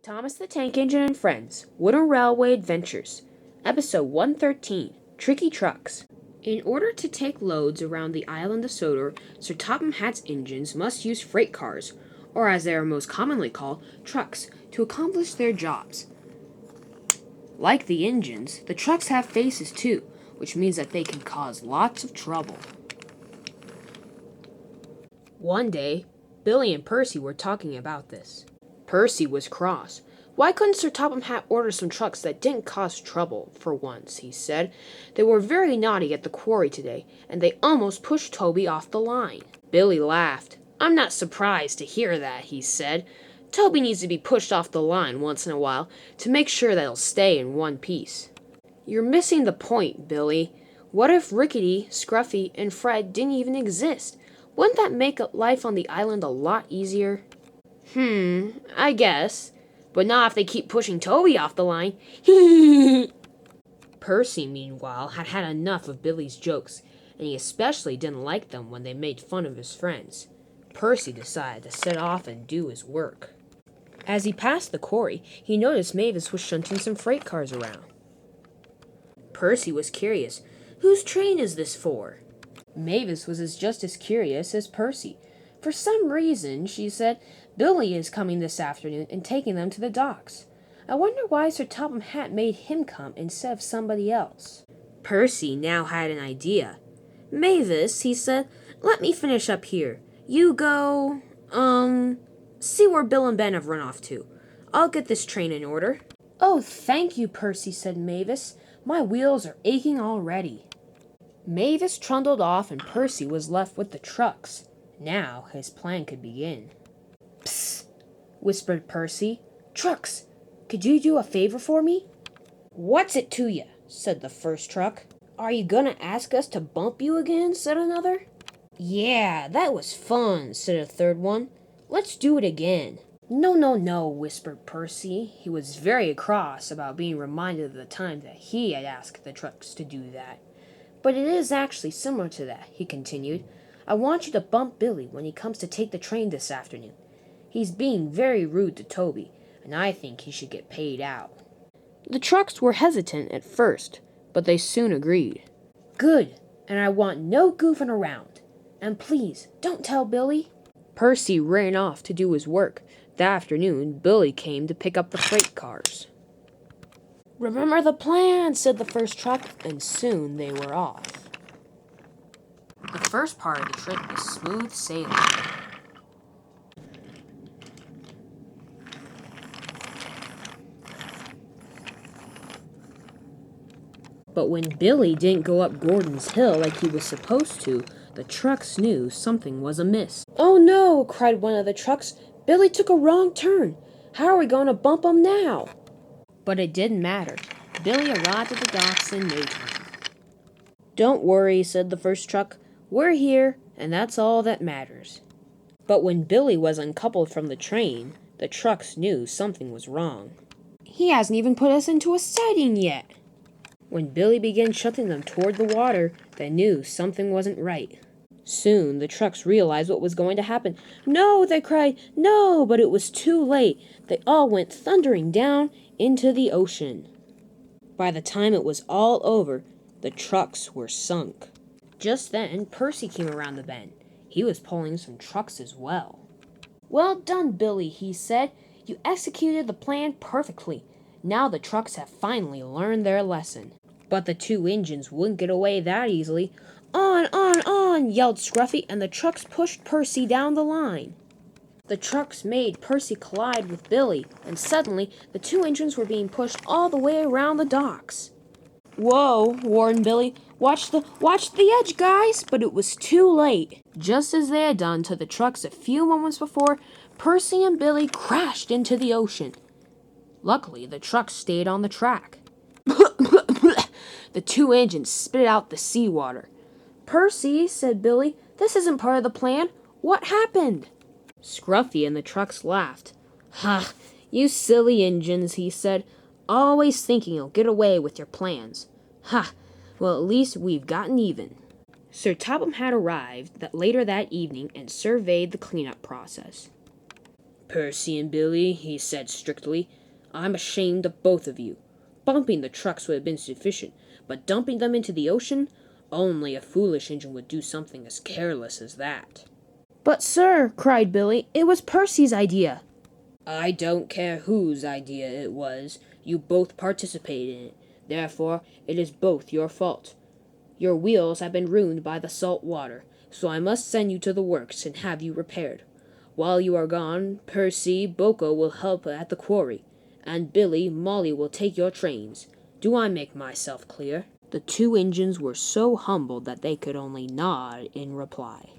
Thomas the Tank Engine and Friends, Wooden Railway Adventures, Episode 113, Tricky Trucks. In order to take loads around the island of Sodor, Sir Topham Hatt's engines must use freight cars, or as they are most commonly called, trucks, to accomplish their jobs. Like the engines, the trucks have faces too, which means that they can cause lots of trouble. One day, Billy and Percy were talking about this. Percy was cross. Why couldn't Sir Topham Hatt order some trucks that didn't cause trouble, for once, he said. They were very naughty at the quarry today, and they almost pushed Toby off the line. Billy laughed. I'm not surprised to hear that, he said. Toby needs to be pushed off the line once in a while to make sure that he'll stay in one piece. You're missing the point, Billy. What if Rickety, Scruffy, and Fred didn't even exist? Wouldn't that make life on the island a lot easier? I guess. But not if they keep pushing Toby off the line. Percy, meanwhile, had had enough of Billy's jokes, and he especially didn't like them when they made fun of his friends. Percy decided to set off and do his work. As he passed the quarry, he noticed Mavis was shunting some freight cars around. Percy was curious. Whose train is this for? Mavis was just as curious as Percy. For some reason, she said, Billy is coming this afternoon and taking them to the docks. I wonder why Sir Topham Hatt made him come instead of somebody else. Percy now had an idea. Mavis, he said, let me finish up here. You go, see where Bill and Ben have run off to. I'll get this train in order. Oh, thank you, Percy, said Mavis. My wheels are aching already. Mavis trundled off and Percy was left with the trucks. Now his plan could begin. Psst, whispered Percy. Trucks, could you do a favor for me? What's it to you? Said the first truck. Are you gonna ask us to bump you again? Said another. Yeah, that was fun, said a third one. Let's do it again. No, whispered Percy. He was very cross about being reminded of the time that he had asked the trucks to do that. But it is actually similar to that, he continued. I want you to bump Billy when he comes to take the train this afternoon. He's being very rude to Toby, and I think he should get paid out. The trucks were hesitant at first, but they soon agreed. Good, and I want no goofing around. And please, don't tell Billy. Percy ran off to do his work. That afternoon, Billy came to pick up the freight cars. Remember the plan, said the first truck, and soon they were off. The first part of the trip was smooth sailing. But when Billy didn't go up Gordon's Hill like he was supposed to, the trucks knew something was amiss. Oh no, cried one of the trucks. Billy took a wrong turn. How are we going to bump him now? But it didn't matter. Billy arrived at the docks in no time. Don't worry, said the first truck. We're here, and that's all that matters. But when Billy was uncoupled from the train, the trucks knew something was wrong. He hasn't even put us into a siding yet. When Billy began shunting them toward the water, they knew something wasn't right. Soon the trucks realized what was going to happen. No, they cried, no, but it was too late. They all went thundering down into the ocean. By the time it was all over, the trucks were sunk. Just then, Percy came around the bend. He was pulling some trucks as well. Well done, Billy, he said. You executed the plan perfectly. Now the trucks have finally learned their lesson. But the two engines wouldn't get away that easily. On, yelled Scruffy, and the trucks pushed Percy down the line. The trucks made Percy collide with Billy, and suddenly the two engines were being pushed all the way around the docks. Whoa, warned Billy. Watch the edge, guys! But it was too late. Just as they had done to the trucks a few moments before, Percy and Billy crashed into the ocean. Luckily, the trucks stayed on the track. The two engines spit out the seawater. Percy, said Billy, this isn't part of the plan. What happened? Scruffy and the trucks laughed. Ha, you silly engines, he said. Always thinking you'll get away with your plans. Ha, well, at least we've gotten even. Sir Topham had arrived later that evening and surveyed the cleanup process. "Percy and Billy," he said strictly, "I'm ashamed of both of you. Bumping the trucks would have been sufficient, but dumping them into the ocean? Only a foolish engine would do something as careless as that." "But, sir," cried Billy, "it was Percy's idea." "I don't care whose idea it was. You both participated in it. Therefore, it is both your fault. Your wheels have been ruined by the salt water, so I must send you to the works and have you repaired. While you are gone, Percy, Boko will help at the quarry, and Billy, Molly will take your trains. Do I make myself clear?" The two engines were so humbled that they could only nod in reply.